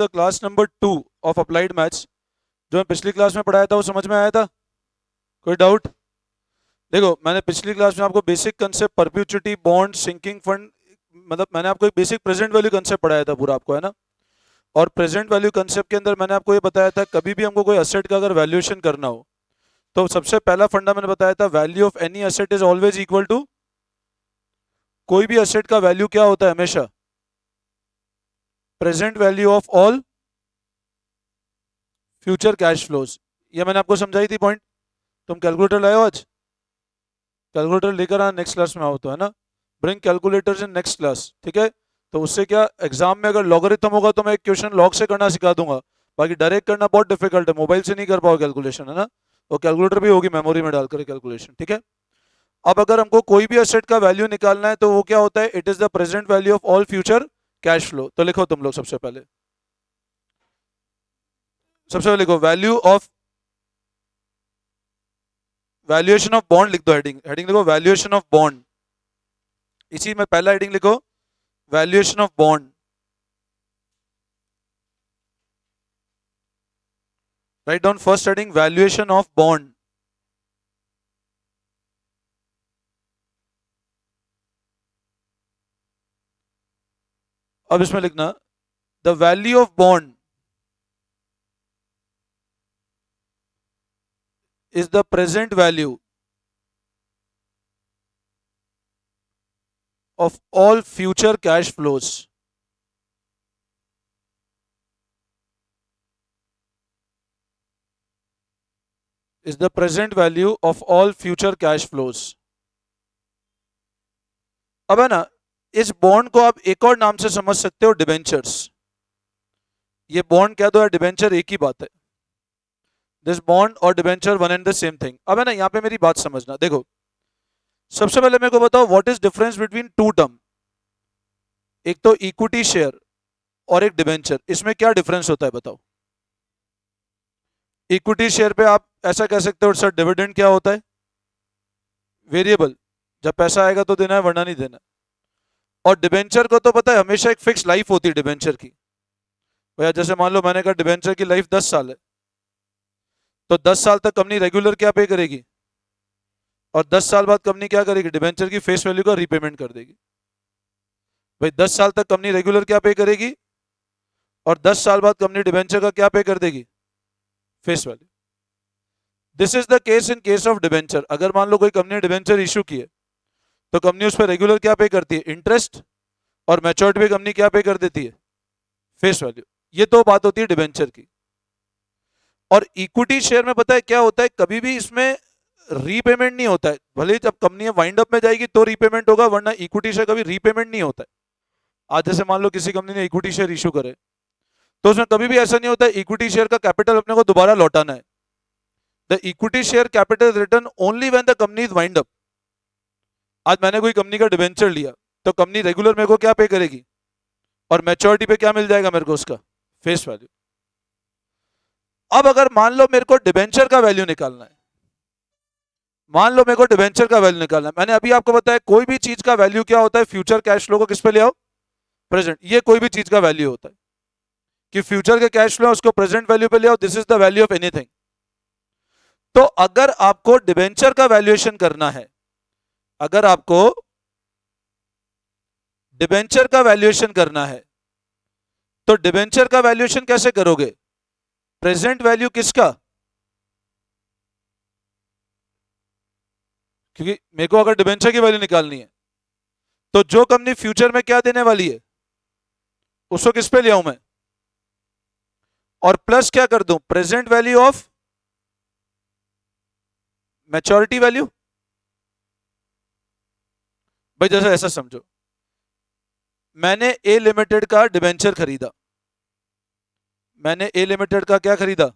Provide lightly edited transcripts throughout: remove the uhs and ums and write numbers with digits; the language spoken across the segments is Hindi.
The class number 2 of applied maths. जो मैं पिछली क्लास में पढ़ाया था वो समझ में आया था? कोई डाउट? देखो, मैंने पिछली क्लास में आपको basic concept perpetuity, bond, sinking fund, मतलब मैंने आपको एक बेसिक प्रेजेंट वैल्यू कंसेप्ट पढ़ाया था पूरा आपको, है ना। और प्रेजेंट वैल्यू कंसेप्ट के अंदर मैंने आपको ये बताया था कभी भी हमको कोई असेट का अगर वैल्यूएशन करना हो तो सबसे पहला फंडा मैंने बताया था, value of any asset is always equal to, कोई भी असेट का वैल्यू क्या होता है हमेशा? Present value of all future cash flows. ये मैंने आपको समझाई थी पॉइंट। तुम कैलकुलेटर लाए हो आज? कैलकुलेटर लेकर आना, नेक्स्ट क्लास में आओ तो, है ना। Bring calculators in next class, ठीक है। तो उससे क्या, एग्जाम में अगर लॉगरिथम होगा तो मैं एक क्वेश्चन लॉग से करना सिखा दूंगा, बाकी डायरेक्ट करना बहुत डिफिकल्ट है, मोबाइल से नहीं कर पाओ कैलकुलेशन, है ना। और कैलकुलेटर भी होगी मेमोरी में डालकर कैलकुलेशन, ठीक है। अब अगर हमको कोई भी एसेट का वैल्यू निकालना है तो वो क्या होता है? It is the present value of all future cash flow. तो लिखो तुम लोग, सबसे पहले लिखो value of, valuation of bond लिख दो, हेडिंग हेडिंग लिखो वैल्यूएशन ऑफ बॉन्ड। इसी में पहला हेडिंग लिखो valuation of bond. Write down first heading valuation of bond. अब इसमें लिखना the value of bond is the present value of all future cash flows. Is the present value of all future cash flows. अब है ना, इस बॉन्ड को आप एक और नाम से समझ सकते हो, डिबेंचर्स। ये बॉन्ड कह दो या डिबेंचर, एक ही बात है। दिस बॉन्ड और debenture one and the same thing. अब है ना, यहां पे मेरी बात समझना। देखो, सबसे पहले मेरे को बताओ what is difference between two term. एक तो इक्विटी शेयर और एक डिबेंचर, इसमें क्या डिफरेंस होता है बताओ? इक्विटी शेयर पे आप ऐसा कह सकते हो सर डिविडेंड क्या होता है? वेरिएबल, जब पैसा आएगा तो देना है वरना नहीं देना। और डिबेंचर को तो पता है हमेशा एक फिक्स लाइफ होती है डिबेंचर की। भैया जैसे मान लो मैंने कहा डिबेंचर की लाइफ 10 साल है, तो 10 साल तक कंपनी रेगुलर क्या पे करेगी, और 10 साल बाद कंपनी क्या करेगी? डिबेंचर की फेस वैल्यू का रीपेमेंट कर देगी। भाई 10 साल तक कंपनी रेगुलर क्या पे करेगी, और 10 साल बाद कंपनी डिबेंचर का क्या पे कर देगी? Face value. This is the case in case of debenture. अगर मान लो कोई कंपनी ने डिबेंचर इशू किए तो कंपनी उस पर रेगुलर क्या पे करती है? इंटरेस्ट। और मैच्योरिटी पे कंपनी क्या पे कर देती है? Face value. ये तो बात होती है डिबेंचर की। और इक्विटी शेयर में पता है क्या होता है, कभी भी इसमें रीपेमेंट नहीं होता है। भले जब कंपनी वाइंड अप में जाएगी तो रीपेमेंट होगा, वरना इक्विटी शेयर कभी रीपेमेंट नहीं होता है। आज जैसे मान लो किसी कंपनी ने इक्विटी शेयर इशू करे तो उसमें कभी भी ऐसा नहीं होता इक्विटी शेयर का कैपिटल अपने को दोबारा लौटाना है। The equity share capital return only when the company is wind up. आज मैंने कोई कंपनी का डिबेंचर लिया तो कंपनी रेगुलर मेरे को क्या पे करेगी, और मैच्योरिटी पे क्या मिल जाएगा मेरे को? उसका फेस वैल्यू। अब अगर मान लो मेरे को डिबेंचर का वैल्यू निकालना है, मान लो मेरे को डिबेंचर का वैल्यू निकालना है, मैंने अभी आपको बताया कोई भी चीज का वैल्यू क्या होता है? फ्यूचर कैश फ्लो को किस पे ले आओ? प्रेजेंट। ये कोई भी चीज का वैल्यू होता है कि फ्यूचर के कैश फ्लो उसको प्रेजेंट वैल्यू पे ले आओ, this is the value of anything. तो अगर आपको डिबेंचर का वैल्यूएशन करना है, अगर आपको डिबेंचर का वैल्यूएशन करना है तो डिबेंचर का वैल्यूएशन कैसे करोगे? प्रेजेंट वैल्यू किसका? क्योंकि मेरे को अगर डिबेंचर की वैल्यू निकालनी है तो जो कंपनी फ्यूचर में क्या देने वाली है उसको किस पे ले आऊं मैं, और प्लस क्या कर दूं? Present value of maturity value. भाई जैसे ऐसा समझो, मैंने ए लिमिटेड का डिबेंचर खरीदा, मैंने ए लिमिटेड का क्या खरीदा?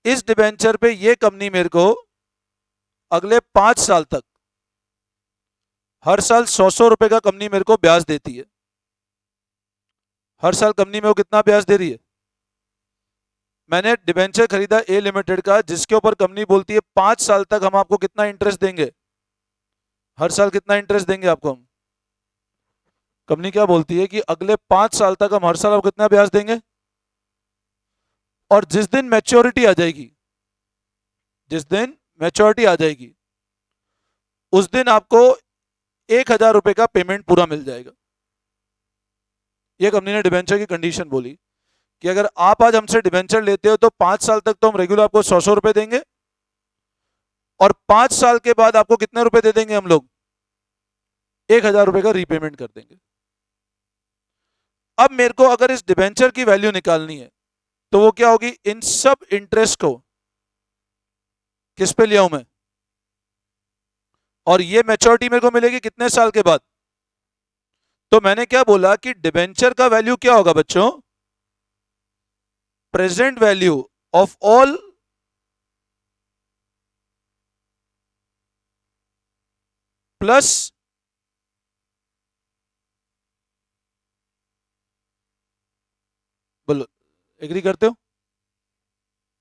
इस डिबेंचर पे ये कंपनी मेरे को अगले 5 साल तक हर साल 100 रुपए का कंपनी मेरे को ब्याज देती है। हर साल कंपनी में वो कितना ब्याज दे रही है? मैंने डिबेंचर खरीदा ए लिमिटेड का, जिसके ऊपर कंपनी बोलती है 5 साल तक हम आपको कितना इंटरेस्ट देंगे, हर साल कितना इंटरेस्ट देंगे आपको हम? कंपनी क्या बोलती है कि अगले 5 साल तक हम हर साल आपको कितना ब्याज देंगे, और जिस दिन मैच्योरिटी आ जाएगी, जिस दिन मैच्योरिटी आ जाएगी उस दिन आपको 1,000 रुपए का पेमेंट पूरा मिल जाएगा। यह कंपनी ने डिबेंचर की कंडीशन बोली कि अगर आप आज हमसे डिबेंचर लेते हो तो 5 साल तक तो हम रेगुलर आपको 100 रुपए देंगे, और 5 साल के बाद आपको कितने रुपए दे देंगे हम लोग, 1,000 रुपए का रीपेमेंट कर देंगे। अब मेरे को अगर इस डिबेंचर की वैल्यू निकालनी है तो वो क्या होगी, इन सब इंटरेस्ट को किस पे लिया हूं मैं, और ये मैच्योरिटी मेरे को मिलेगी कितने साल के बाद। तो मैंने क्या बोला कि डिबेंचर का वैल्यू क्या होगा बच्चों, present value of all plus बोलो, एग्री करते हो,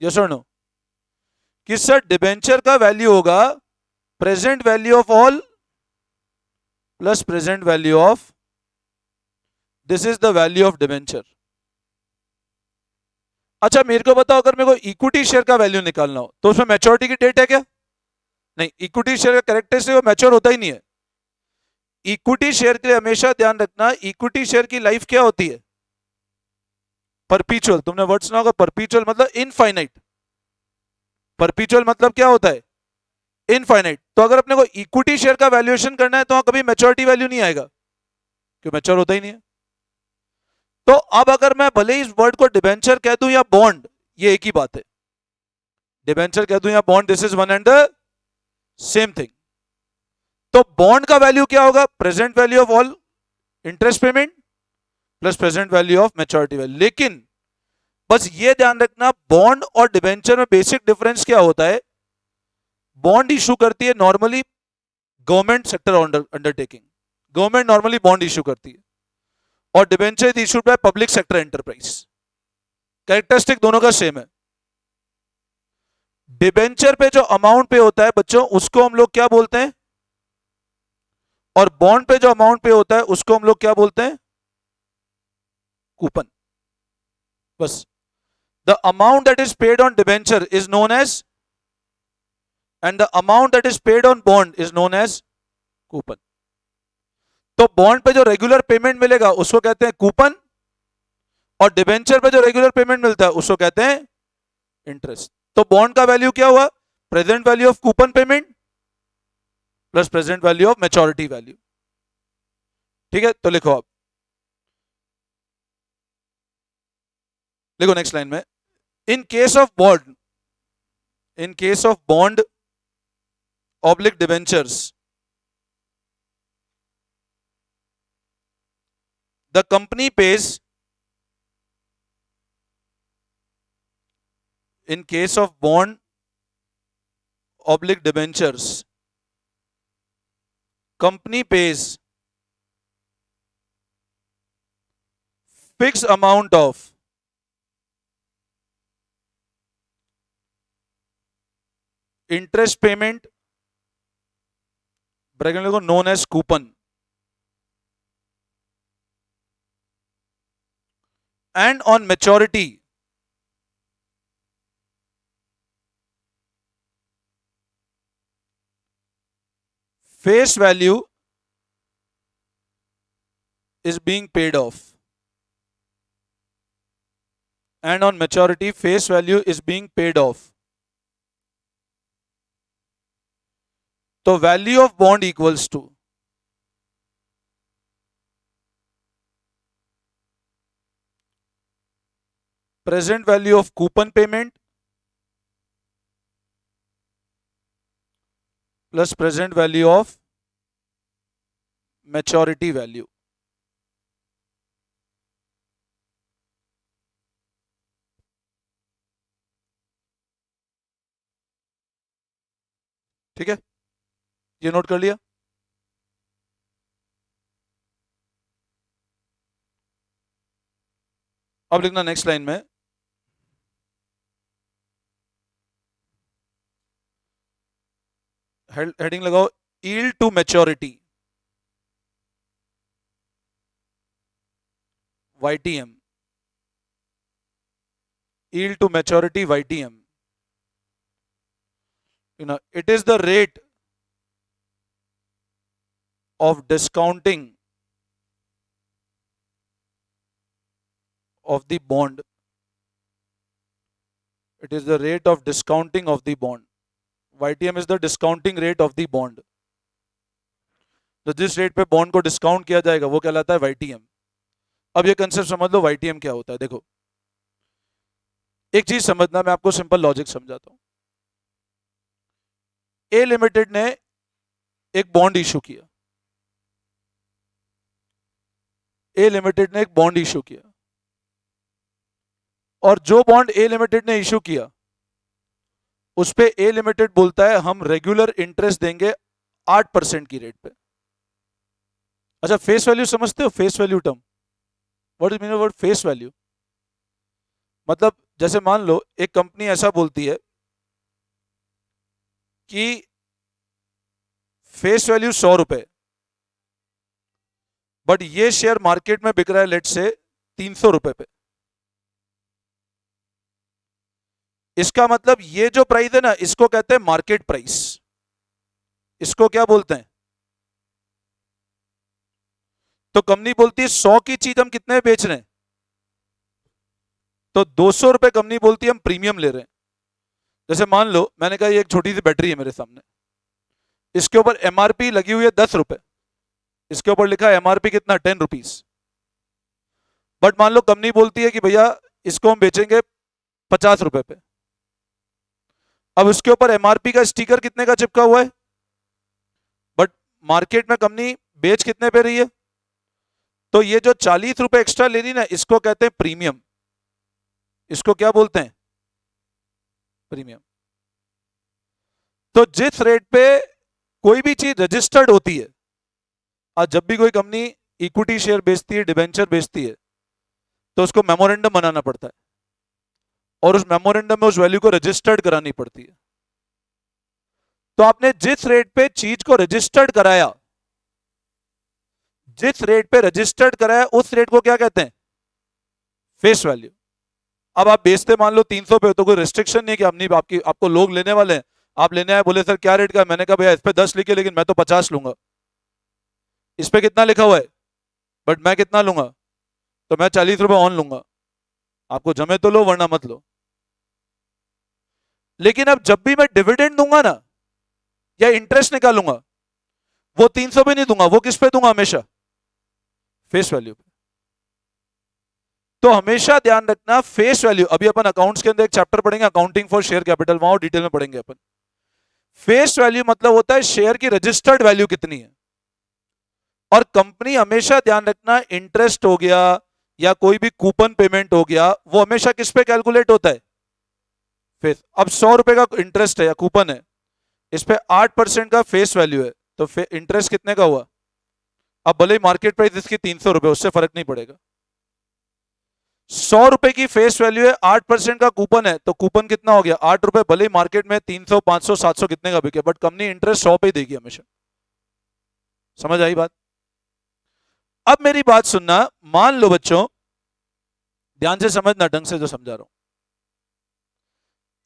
यस और नो, कि सर डिबेंचर का वैल्यू होगा present value of all plus present value of, this is the value of debenture. अच्छा मेरे को बताओ, अगर मेरे को इक्विटी शेयर का वैल्यू निकालना हो तो उसमें मैच्योरिटी की डेट है क्या, नहीं, इक्विटी शेयर का कैरेक्टरिस्टिक वो मैच्योर होता ही नहीं है। इक्विटी शेयर के लिए हमेशा ध्यान रखना, इक्विटी शेयर की लाइफ क्या होती है, परपीचुअल। तुमने वर्ड सुना होगा, परपीचुअल मतलब इनफाइनाइट, परपीचुअल मतलब क्या होता है, इनफाइनाइट। तो अगर अपने को इक्विटी शेयर का वैल्यूएशन करना है तो वहां कभी मैच्योरिटी वैल्यू नहीं आएगा, क्यों, मैच्योर होता ही नहीं है। तो अब अगर मैं भले ही इस वर्ड को डिबेंचर कह दूं या बॉन्ड, ये एक ही बात है, डिबेंचर कह दूं या bond, this is one and the same thing. तो बॉन्ड का वैल्यू क्या होगा, present value of all interest payment plus present value of maturity value. लेकिन बस ये ध्यान रखना, बॉन्ड और डिबेंचर में बेसिक डिफरेंस क्या होता है, बॉन्ड इशू करती है normally government sector undertaking, government normally bond issue करती है, और debenture is issued by public sector enterprise. Characteristic दोनों का सेम है। डिबेंचर पे जो अमाउंट पे होता है बच्चों उसको हम लोग क्या बोलते हैं, और बॉन्ड पे जो अमाउंट पे होता है उसको हम लोग क्या बोलते हैं, कूपन। बस, the amount that is paid on debenture is known as, and the amount that is paid on bond is known as coupon. तो बॉन्ड पे जो रेगुलर पेमेंट मिलेगा उसको कहते हैं कूपन, और डिबेंचर पे जो रेगुलर पेमेंट मिलता है उसको कहते हैं इंटरेस्ट। तो बॉन्ड का वैल्यू क्या हुआ, present value of coupon payment plus present value of maturity value. ठीक है, तो लिखो आप, लिखो नेक्स्ट लाइन में, in case of bond, in case of bond oblique debentures, the company pays, in case of bond oblique debentures, company pays fixed amount of interest payment, bracket में known as coupon, and on maturity face value is being paid off, and on maturity face value is being paid off. तो value of bond equals to present value of coupon payment plus present value of maturity value. ठीक है, ये नोट कर लिया। अब लिखना नेक्स्ट लाइन में, हेडिंग लगाओ, yield to maturity. YTM, yield to maturity YTM. It is the rate of discounting of the bond. It is the rate of discounting of the bond. YTM is the discounting rate of the bond. तो जिस रेट पे बॉन्ड को डिस्काउंट किया जाएगा वो कहलाता है YTM. अब ये कंसेप्ट समझ लो YTM क्या होता है. देखो एक चीज समझना, मैं आपको सिंपल लॉजिक समझाता हूं. ए लिमिटेड ने एक बॉन्ड इशू किया. ए लिमिटेड ने एक बॉन्ड इशू किया और जो बॉन्ड ए लिमिटेड ने इशू किया उस पे ए लिमिटेड बोलता है हम रेगुलर इंटरेस्ट देंगे 8% की रेट पे. अच्छा, फेस वैल्यू समझते हो? Face value term, what is mean word face value? मतलब जैसे मान लो एक कंपनी ऐसा बोलती है कि फेस वैल्यू 100 रुपए, बट ये शेयर मार्केट में बिक रहा है लेट से 300 रुपए पे. इसका मतलब ये जो प्राइस है ना, इसको कहते हैं मार्केट प्राइस. इसको क्या बोलते हैं? तो कंपनी बोलती है 100 की चीज हम कितने में बेच रहे हैं, तो 200 रुपए कंपनी बोलती है हम प्रीमियम ले रहे हैं. जैसे मान लो मैंने कहा ये एक छोटी सी बैटरी है मेरे सामने, इसके ऊपर एमआरपी लगी हुई है 10 रुपए, इसके ऊपर लिखा है एमआरपी कितना 10 रुपीज. बट मान लो कंपनी बोलती है कि भैया इसको हम बेचेंगे 50 रुपए पे. अब उसके ऊपर एमआरपी का स्टिकर कितने का चिपका हुआ है, बट मार्केट में कंपनी बेच कितने पे रही है, तो ये जो 40 रुपए एक्स्ट्रा ले रही ना, इसको कहते हैं प्रीमियम. इसको क्या बोलते हैं? प्रीमियम. तो जिस रेट पे कोई भी चीज रजिस्टर्ड होती है, आज जब भी कोई कंपनी इक्विटी शेयर बेचती है, डिबेंचर बेचती है, तो उसको मेमोरेंडम बनाना पड़ता है और उस मेमोरेंडम में उस वैल्यू को रजिस्टर्ड करानी पड़ती है. तो आपने जिस रेट पे चीज को रजिस्टर्ड कराया, जिस रेट पे रजिस्टर्ड कराया उस रेट को क्या कहते हैं? Face value. अब आप बेचते मान लो 300 पे, तो कोई रिस्ट्रिक्शन नहीं कि आपको लोग लेने वाले हैं, आप लेने आए, बोले सर क्या रेट का, मैंने कहा भैया इस पे 10 लिखे लेकिन मैं तो 50 लूंगा. इस पे कितना लिखा हुआ है, बट मैं कितना लूंगा, तो मैं 40 रुपए ऑन लूंगा. आपको जमे तो लो वरना मत लो. लेकिन अब जब भी मैं डिविडेंड दूंगा ना या इंटरेस्ट निकालूंगा, वो 300 पे नहीं दूंगा, वो किस पे दूंगा? हमेशा फेस वैल्यू पे. तो हमेशा ध्यान रखना फेस वैल्यू. अभी अपन अकाउंट्स के अंदर एक चैप्टर पढ़ेंगे अकाउंटिंग फॉर शेयर कैपिटल, वहां डिटेल में पढ़ेंगे अपन. फेस वैल्यू मतलब होता है शेयर की रजिस्टर्ड वैल्यू कितनी है. और कंपनी हमेशा ध्यान रखना, इंटरेस्ट हो गया या कोई भी कूपन पेमेंट हो गया, वो हमेशा किस पे कैलकुलेट होता है? फेस. अब 100 रुपए का इंटरेस्ट है या कूपन है, इस पे 8% का फेस वैल्यू है, तो इंटरेस्ट कितने का हुआ? अब भले ही मार्केट प्राइस इसकी 300 रुपए, उससे फर्क नहीं पड़ेगा. 100 रुपए की फेस वैल्यू है, 8% का कूपन है, तो कूपन कितना हो गया? 8 रुपए. भले ही मार्केट में 300, 500, 700 कितने का बिके, बट कंपनी इंटरेस्ट 100 पे ही देगी हमेशा. समझ आई बात? अब मेरी बात सुनना, मान लो बच्चों, ध्यान से समझना, ढंग से जो समझा रहा हूं.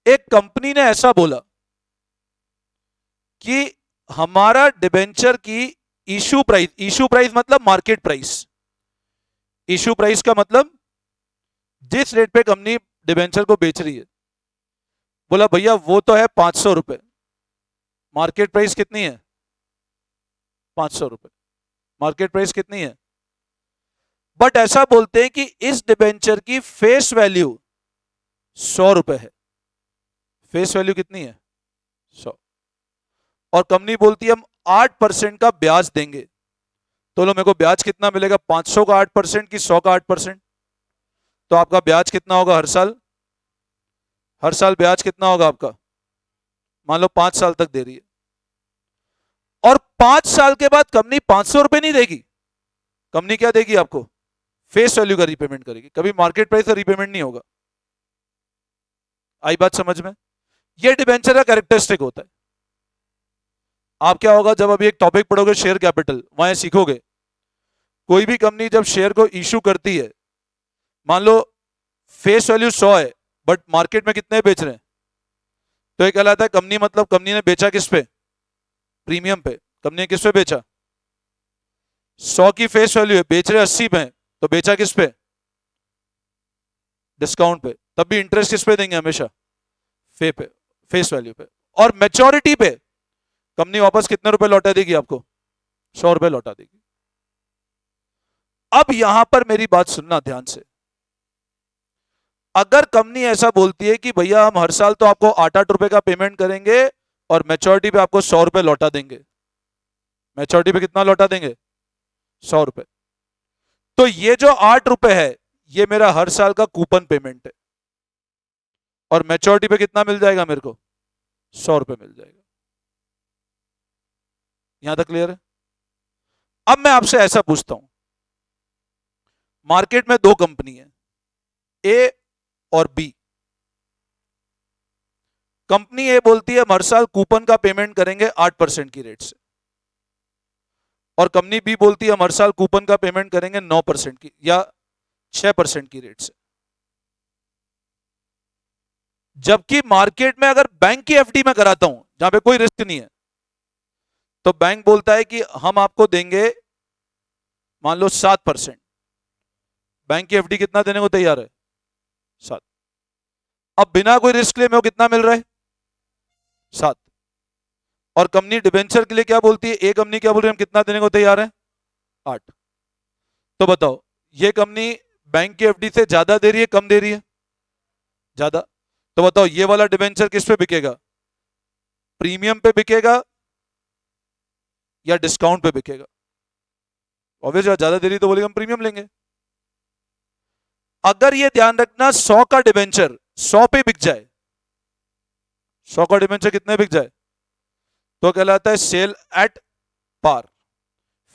एक कंपनी ने ऐसा बोला कि हमारा डिबेंचर की इशू प्राइस मतलब मार्केट प्राइस. इशू प्राइस का मतलब जिस रेट पे कंपनी डिबेंचर को बेच रही है, बोला भैया वो तो है 500 रुपए, मार्केट प्राइस कितनी है? 500 रुपए. मार्केट प्राइस कितनी है? बट ऐसा बोलते हैं कि इस डिबेंचर की फेस वैल्यू 100 रुपए है. फेस वैल्यू कितनी है? 100. और कंपनी बोलती है हम 8% का ब्याज देंगे. तो लो, मेरे को ब्याज कितना मिलेगा? 500 का 8% की 100 का 8%. तो आपका ब्याज कितना होगा हर साल? हर साल ब्याज कितना होगा आपका? मान लो 5 साल तक दे रही है, और 5 साल के बाद कंपनी 500 रुपए नहीं देगी. कंपनी क्या देगी आपको? फेस वैल्यू का रीपेमेंट करेगी. कभी मार्केट प्राइस का रीपेमेंट नहीं होगा. आई बात समझ में? यह डिबेंचर का कैरेक्टरिस्टिक होता है. आप क्या होगा, जब अभी एक टॉपिक पढ़ोगे शेयर कैपिटल, वहां सीखोगे कोई भी कंपनी जब शेयर को इशू करती है मान लो फेस वैल्यू 100 है बट मार्केट में कितने बेच रहे हैं, तो ये कहलाता है कंपनी, मतलब कंपनी ने बेचा किस पे, प्रीमियम पे। कंपनी ने किस पे बेचा, 100 की फेस वैल्यू है, बेच रहे 80 पे, तो बेचा किस पे, डिस्काउंट पे। तब भी इंटरेस्ट किस पे देंगे, हमेशा पे, फेस वैल्यू पे। और मैच्योरिटी पे कंपनी वापस कितने रुपए लौटा देगी आपको, 100 रुपए लौटा देगी। अब यहां पर मेरी बात सुनना ध्यान से, अगर कंपनी ऐसा बोलती है कि भैया हम हर साल तो आपको 8-8 रुपए का पेमेंट करेंगे और मैच्योरिटी पे आपको 100 रुपए लौटा देंगे, मैच्योरिटी पे कितना लौटा देंगे, 100 रुपए, तो ये जो 8 रुपए है ये मेरा हर साल का कूपन पेमेंट है, और मैच्योरिटी पे कितना मिल जाएगा मेरे को, 100 रुपए मिल जाएगा। यहां तक क्लियर है। अब मैं आपसे ऐसा पूछता हूं, मार्केट में दो कंपनी है, ए और बी। कंपनी ए बोलती है हम हर साल कूपन का पेमेंट करेंगे 8% की रेट से, और कंपनी बी बोलती है हम हर साल कूपन का पेमेंट करेंगे 9% की या 6% की रेट से। जबकि मार्केट में अगर बैंक की एफडी में कराता हूं जहां पे कोई रिस्क नहीं है, तो बैंक बोलता है कि हम आपको देंगे मान लो 7%। बैंक की एफडी कितना देने को तैयार है, 7। अब बिना कोई रिस्क लिए मेरे को कितना मिल रहा है, 7। और कंपनी डिबेंचर के लिए क्या बोलती है, ए कंपनी क्या बोल रही है, हम कितना देने को तैयार है, 8। तो बताओ ये कंपनी बैंक की एफडी से ज्यादा दे रही है, कम दे रही है, ज्यादा। तो बताओ ये वाला डिबेंचर किस पे बिकेगा, प्रीमियम पे बिकेगा या डिस्काउंट पे बिकेगा। ऑब्वियस ज्यादा दे रही तो बोलेगा हम प्रीमियम लेंगे। अगर ये ध्यान रखना 100 का डिबेंचर 100 पे बिक जाए, 100 का डिबेंचर कितने बिक जाए, तो कहलाता है sell at par.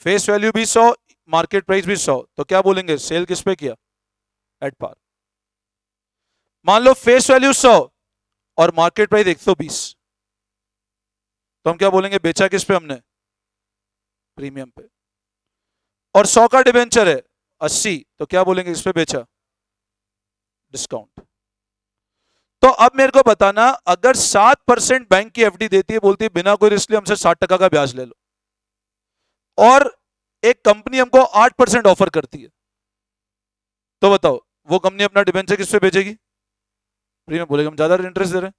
Face value भी 100, मार्केट प्राइस भी 100, तो क्या बोलेंगे, सेल किस पे किया, एट पार। मान लो फेस वैल्यू 100 और मार्केट प्राइस 120, तो हम क्या बोलेंगे, बेचा किस पे हमने, प्रीमियम पे। और 100 का डिबेंचर है 80, तो क्या बोलेंगे, इस पे बेचा, डिस्काउंट। तो अब मेरे को बताना, अगर 7% बैंक की एफडी देती है, बोलती है बिना कोई रिस्क लिए हमसे 60% का ब्याज ले लो, और एक कंपनी हमको 8% ऑफर करती है, तो बताओ वो कंपनी अपना डिबेंचर किस पे बेचेगी, प्रीमियम। बोलेगा हम ज्यादा इंटरेस्ट दे रहे हैं।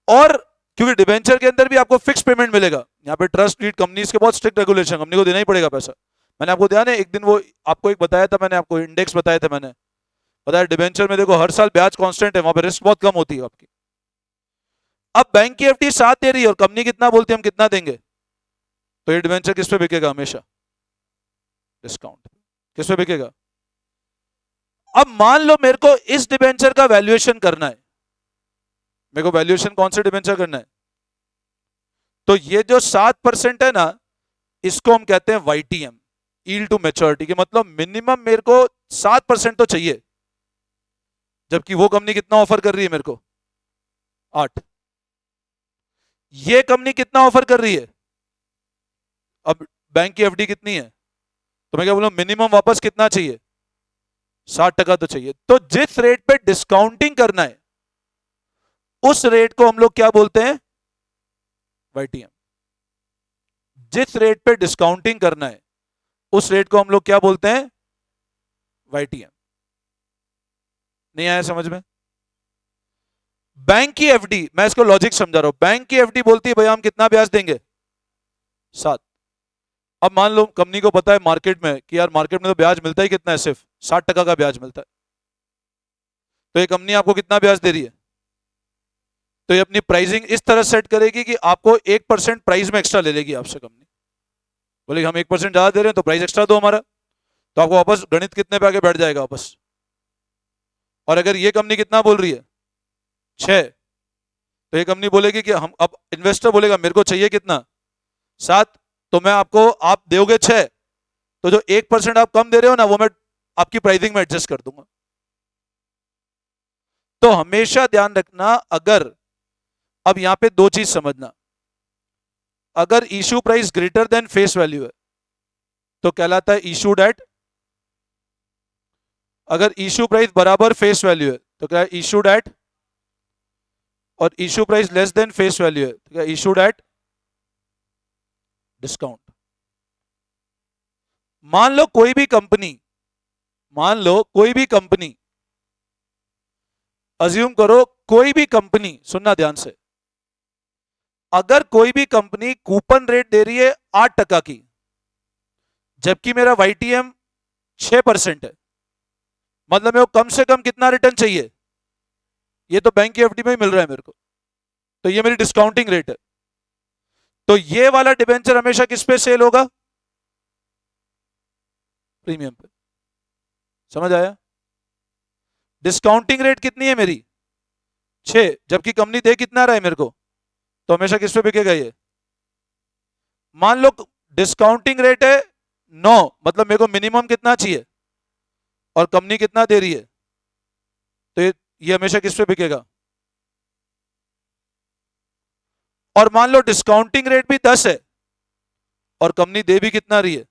और क्योंकि डिबेंचर के अंदर भी आपको फिक्स पेमेंट मिलेगा, यहाँ पे ट्रस्ट लीड कंपनीज के बहुत स्ट्रिक्ट रेगुलेशन, कंपनी को देना ही पड़ेगा पैसा। मैंने आपको ध्यान है एक दिन वो आपको एक बताया था, मैंने आपको इंडेक्स बताया था, मैंने बताया डिबेंचर में देखो हर साल ब्याज कांस्टेंट है, वहां पर रिस्क बहुत कम होती है आपकी। अब बैंक की एफडी 7 दे रही है और कंपनी कितना बोलती है हम कितना देंगे, तो ये डिबेंचर किस पे बिकेगा, हमेशा डिस्काउंट। किस पे बिकेगा। अब मान लो मेरे को इस डिबेंचर का वैल्यूएशन करना है, मेरे को वैल्यूएशन कौन से डिबेंचर करना है, तो ये जो 7% है ना, इसको हम कहते हैं वाईटीएम, यील्ड टू मैच्योरिटी, के मतलब मिनिमम मेरे को 7% तो चाहिए, जबकि वो कंपनी कितना ऑफर कर रही है मेरे को, 8। ये कंपनी कितना ऑफर कर रही है, अब बैंक की एफडी कितनी है, तो मैं क्या बोलूं, मिनिमम वापस कितना चाहिए, 60% तो चाहिए। तो जिस रेट पे डिस्काउंटिंग करना है उस रेट को हम लोग क्या बोलते हैं, वाईटीएम। जिस रेट पे डिस्काउंटिंग करना है उस रेट को हम लोग क्या बोलते हैं, वाईटीएम। नहीं आया समझ में। बैंक की एफडी, मैं इसको लॉजिक समझा रहा हूं, बैंक की एफडी बोलती है भैया हम कितना ब्याज देंगे, 7। अब मान लो कंपनी को पता है मार्केट में कि यार मार्केट में तो ब्याज मिलता ही कितना है, सिर्फ 60% का ब्याज मिलता है, तो ये कंपनी आपको कितना ब्याज दे रही है, तो ये अपनी प्राइसिंग इस तरह सेट करेगी कि आपको 1% प्राइस में एक्स्ट्रा ले लेगी आपसे कंपनी। बोलेगी हम 1% ज्यादा दे रहे हैं तो प्राइस एक्स्ट्रा दो हमारा, तो आपको वापस गणित कितने पे आके बैठ जाएगा वापस। और अगर ये कंपनी कितना बोल रही है, 6, तो ये कंपनी बोलेगी कि हम, अब इन्वेस्टर बोलेगा मेरे को चाहिए कितना, 7, तो मैं आपको, आप दोगे 6, तो जो 1% आप कम दे रहे हो ना वो मैं आपकी प्राइसिंग में एडजस्ट कर दूंगा। तो हमेशा ध्यान रखना, अगर, अब यहां पे दो चीज समझना, अगर issue price greater than face value है तो कहलाता है इशूड एट अगर इशू प्राइस बराबर फेस वैल्यू है तो क्या इशूड एट, और issue price less than face value है तो क्या इशूड एट डिस्काउंट। मान लो कोई भी कंपनी, मान लो कोई भी कंपनी, अज्यूम करो कोई भी कंपनी, सुनना ध्यान से, अगर कोई भी कंपनी कूपन रेट दे रही है 8% की, जबकि मेरा वाईटीएम 6% है, मतलब मेरे को कम से कम कितना रिटर्न चाहिए, ये तो बैंक की एफडी में ही मिल रहा है मेरे को, तो ये मेरी डिस्काउंटिंग रेट है। तो ये वाला डिबेंचर हमेशा किस पे सेल होगा, प्रीमियम पे। समझ आया? डिस्काउंटिंग रेट कितनी है मेरी 6, जबकि कंपनी दे कितना रहा है मेरे को, तो हमेशा किस पे बिकेगा ये। मान लो डिस्काउंटिंग रेट है 9, मतलब मेरे को मिनिमम कितना चाहिए और कंपनी कितना दे रही है, तो ये हमेशा किस पे बिकेगा। और मान लो डिस्काउंटिंग रेट भी 10 है और कंपनी दे भी कितना रही है,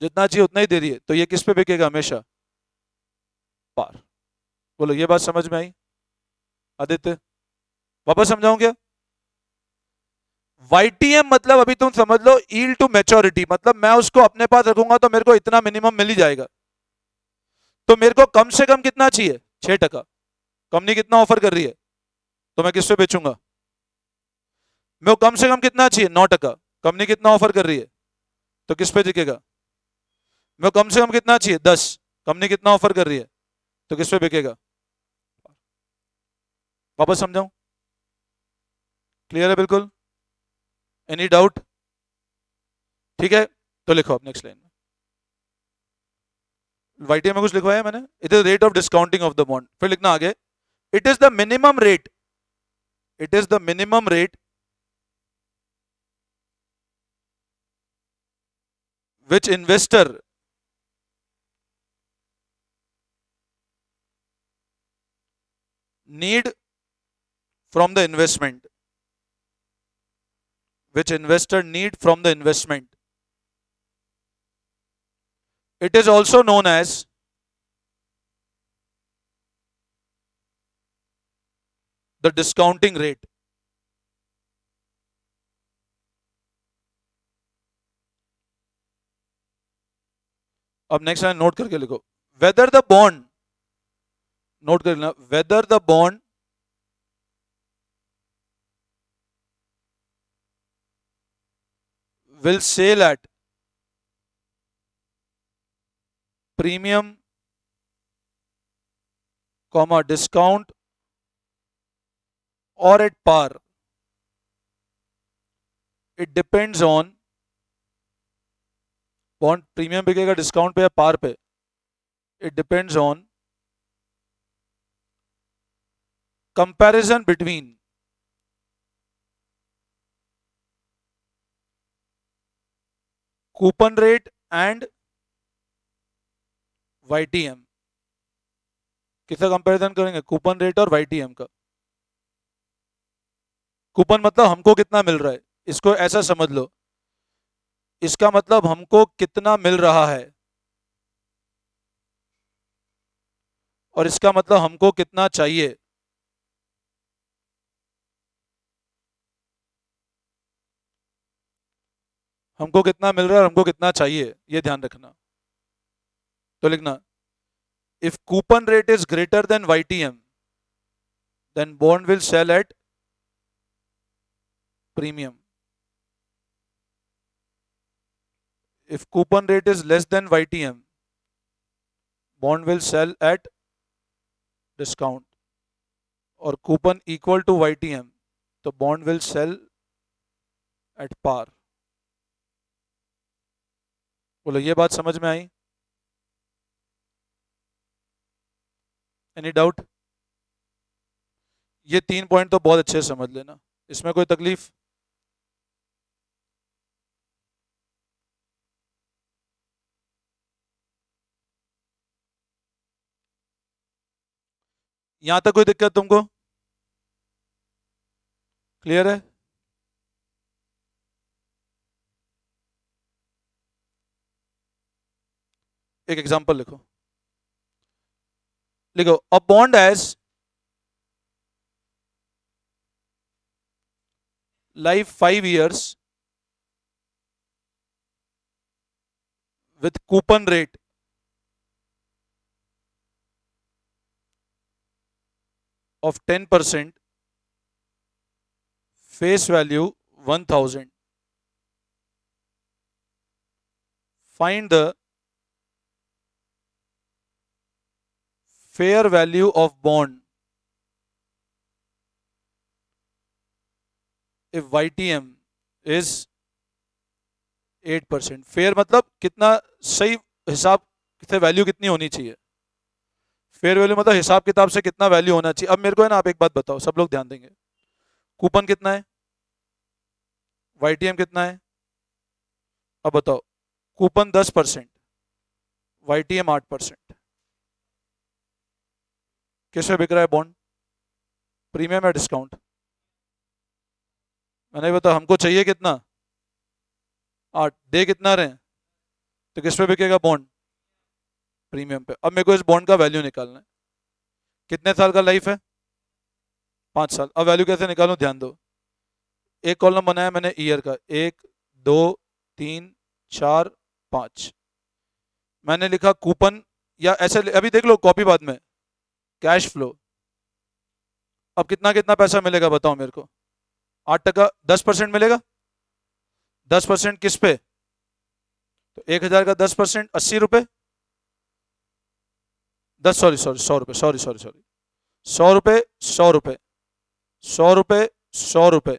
जितना चाहिए उतना ही दे रही है, तो ये किस पे बिकेगा हमेशा, पार। बोलो ये बात समझ में आई आदित्य? वापस समझाऊं क्या? वाईटीएम मतलब अभी तुम समझ लो यील्ड टू मैच्योरिटी, मतलब मैं उसको अपने पास रखूंगा तो मेरे को इतना मिनिमम मिल ही जाएगा, तो मेरे को कम से कम कितना चाहिए 6%। कंपनी कितना ऑफर कर रही है तो मैं किस पे बेचूंगा, मेरे को कम से कम कितना चाहिए 9%। कंपनी कितना ऑफर कर रही है तो किस पे बिकेगा, मेरे को कम से कम कितना चाहिए 10, कंपनी कितना ऑफर कर रही है तो किस पे बिकेगा। वापस समझाऊं? क्लियर है बिल्कुल? Any doubt? ठीक है, तो लिखो आप नेक्स्ट लाइन में, वाईटीएम में कुछ लिखवाया मैंने, it is rate of discounting of the bond, फिर लिखना आगे, it is the minimum rate, it is the minimum rate which investor need from the investment, which investor need from the investment. It is also known as the discounting rate. अब नेक्स्ट लाइन नोट करके लिखो, वेदर द बॉन्ड, नोट कर लेना, whether the bond will sell at premium, comma discount or at par, it depends on, bond premium बिकेगा डिस्काउंट पे या पार पे, it depends on comparison between coupon rate and YTM. किसका कंपैरिजन करेंगे, कूपन रेट और वाईटीएम का। कूपन मतलब हमको कितना मिल रहा है, इसको ऐसा समझ लो, इसका मतलब हमको कितना मिल रहा है, और इसका मतलब हमको कितना चाहिए। हमको कितना मिल रहा है और हमको कितना चाहिए, ये ध्यान रखना। तो लिखना, if coupon rate is greater than YTM then bond will sell at premium. If coupon rate is less than YTM, bond will sell at discount, और coupon equal to YTM, तो bond will sell at par। बोलो ये बात समझ में आई? Any doubt? ये 3 पॉइंट तो बहुत अच्छे से समझ लेना, इसमें कोई तकलीफ? यहां तक कोई दिक्कत तुमको? क्लियर है? एक एग्जांपल लिखो, लिखो a bond as life 5 years with coupon rate of 10%, face value 1000. Find the fair value of bond if YTM is 8%. Fair मतलब कितना सही हिसाब से वैल्यू कितनी होनी चाहिए। फेयर वैल्यू मतलब हिसाब किताब से कितना वैल्यू होना चाहिए। अब मेरे को है ना, आप एक बात बताओ, सब लोग ध्यान देंगे। कूपन कितना है, YTM कितना है, अब बताओ। Coupon 10%, YTM 8%। किस पे बिक रहा है बॉन्ड, प्रीमियम या डिस्काउंट? मैंने बताया हमको चाहिए कितना, 8, दे कितना रहे, तो किस पे बिकेगा बॉन्ड, प्रीमियम पे। अब मेरे को इस बॉन्ड का वैल्यू निकालना है। कितने साल का लाइफ है, 5 साल। अब वैल्यू कैसे निकालूं, ध्यान दो। एक कॉलम बनाया मैंने ईयर का, 1 2 3 4 5। मैंने लिखा कूपन, या ऐसे अभी देख लो कॉपी बाद में, कैश फ्लो। अब कितना कितना पैसा मिलेगा बताओ मेरे को, 8%, 10% मिलेगा। 10% किस पे, तो 1000 का 10% 80 रुपए, 10 सॉरी सॉरी 100 रुपए, सॉरी सॉरी सॉरी 100 रुपए, 100 रुपए, 100 रुपए, 100 रुपए।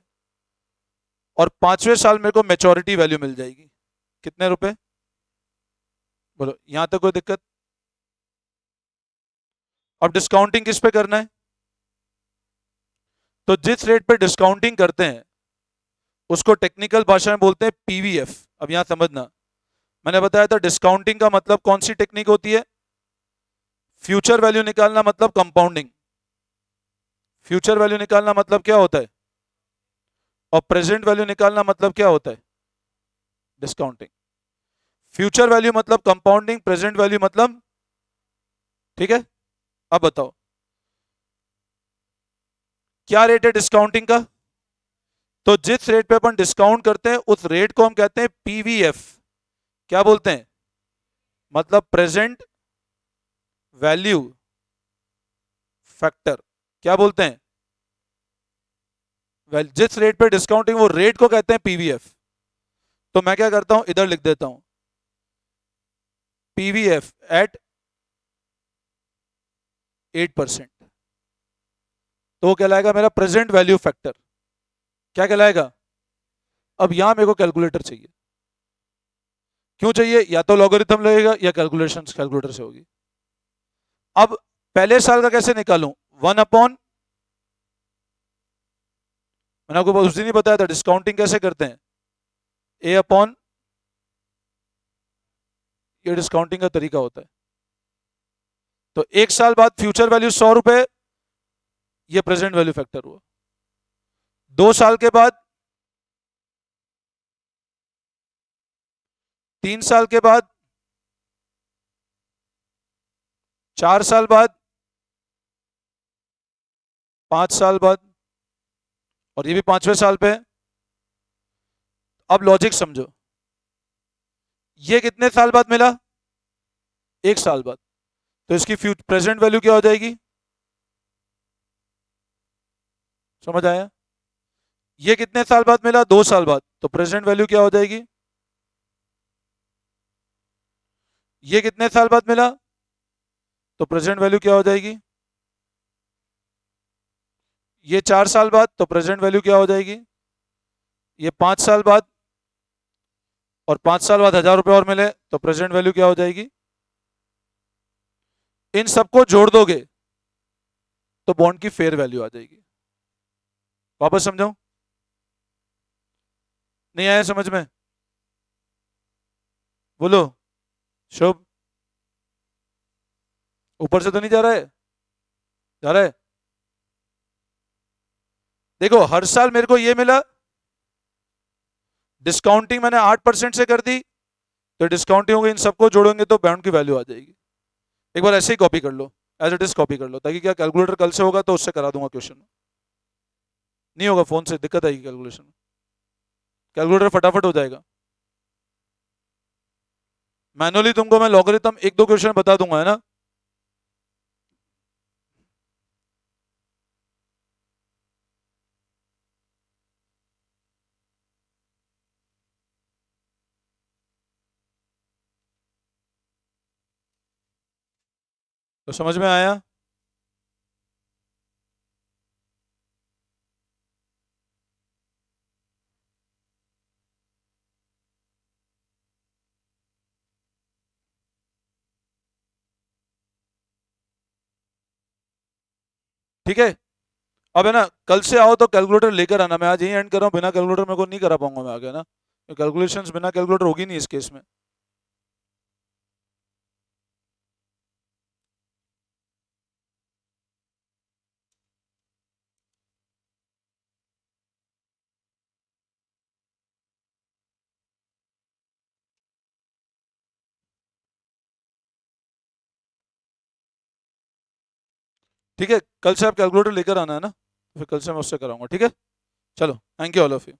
और 5वें साल मेरे को मेच्योरिटी वैल्यू मिल जाएगी, कितने रुपए, बोलो यहां तक कोई दिक्कत? अब डिस्काउंटिंग किस पे करना है, तो जिस रेट पे डिस्काउंटिंग करते हैं उसको टेक्निकल भाषा में बोलते हैं पीवीएफ। अब यहां समझना, मैंने बताया था डिस्काउंटिंग का मतलब कौन सी टेक्निक होती है, फ्यूचर वैल्यू निकालना मतलब कंपाउंडिंग। फ्यूचर वैल्यू निकालना मतलब क्या होता है, और प्रेजेंट वैल्यू निकालना मतलब क्या होता है, डिस्काउंटिंग। फ्यूचर वैल्यू मतलब कंपाउंडिंग, प्रेजेंट वैल्यू मतलब, ठीक है। अब बताओ क्या रेट है डिस्काउंटिंग का, तो जिस रेट पे अपन डिस्काउंट करते हैं उस रेट को हम कहते हैं पीवीएफ। क्या बोलते हैं, मतलब प्रेजेंट वैल्यू फैक्टर। क्या बोलते हैं, जिस रेट पे डिस्काउंटिंग, वो रेट को कहते हैं पीवीएफ। तो मैं क्या करता हूं, इधर लिख देता हूं पीवीएफ एट 8%, तो वो कहलाएगा मेरा प्रेजेंट वैल्यू फैक्टर। क्या कहलाएगा, अब यहां मेरे को कैलकुलेटर चाहिए। क्यों चाहिए, या तो लॉगरिथम लगेगा या कैलकुलेशन कैलकुलेटर से होगी। अब पहले साल का कैसे निकालूं, 1/, मैंने आपको उस दिन ही बताया था डिस्काउंटिंग कैसे करते हैं, A/, ये डिस्काउंटिंग का तरीका होता है। तो 1 साल बाद फ्यूचर वैल्यू 100 रुपए, ये प्रेजेंट वैल्यू फैक्टर हुआ। 2 साल के बाद, 3 साल के बाद, 4 साल बाद, 5 साल बाद, और ये भी 5वें साल पे। अब लॉजिक समझो, ये कितने साल बाद मिला, 1 साल बाद, तो इसकी प्रेजेंट वैल्यू क्या हो जाएगी, समझ आया? ये कितने साल बाद मिला, 2 साल बाद, तो प्रेजेंट वैल्यू क्या हो जाएगी? ये कितने साल बाद मिला, तो प्रेजेंट वैल्यू क्या हो जाएगी? ये 4 साल बाद, तो प्रेजेंट वैल्यू क्या हो जाएगी? ये 5 साल बाद, और 5 साल बाद 1000 रुपए और मिले, तो प्रेजेंट वैल्यू क्या हो जाएगी? इन सबको जोड़ दोगे तो बॉन्ड की फेयर वैल्यू आ जाएगी। वापस समझाऊं, नहीं आया समझ में? बोलो शुभ, ऊपर से तो नहीं जा रहा है, जा रहा है? देखो हर साल मेरे को ये मिला, डिस्काउंटिंग मैंने 8% से कर दी, तो डिस्काउंटिंग होगी, इन सबको जोड़ेंगे तो बॉन्ड की वैल्यू आ जाएगी। एक बार ऐसे ही कॉपी कर लो, एज इट इज कॉपी कर लो, ताकि क्या कैलकुलेटर कल से होगा तो उससे करा दूंगा क्वेश्चन। नहीं होगा फोन से, दिक्कत आएगी कैलकुलेशन में। कैलकुलेटर फटाफट हो जाएगा। मैनुअली तुमको मैं लॉगरिथम एक दो क्वेश्चन बता दूंगा, है ना। तो समझ में आया। ठीक है। अब है ना, कल से आओ तो कैलकुलेटर लेकर आना। मैं आज यही एंड कर रहा हूँ, बिना कैलकुलेटर मेरे को नहीं करा पाऊंगा मैं आगे, है ना। कैलकुलेशंस बिना कैलकुलेटर होगी नहीं इस केस में। ठीक है, कल से आप कैलकुलेटर लेकर आना, है ना। तो फिर कल से मैं उससे कराऊंगा, ठीक है। चलो, thank you all of you.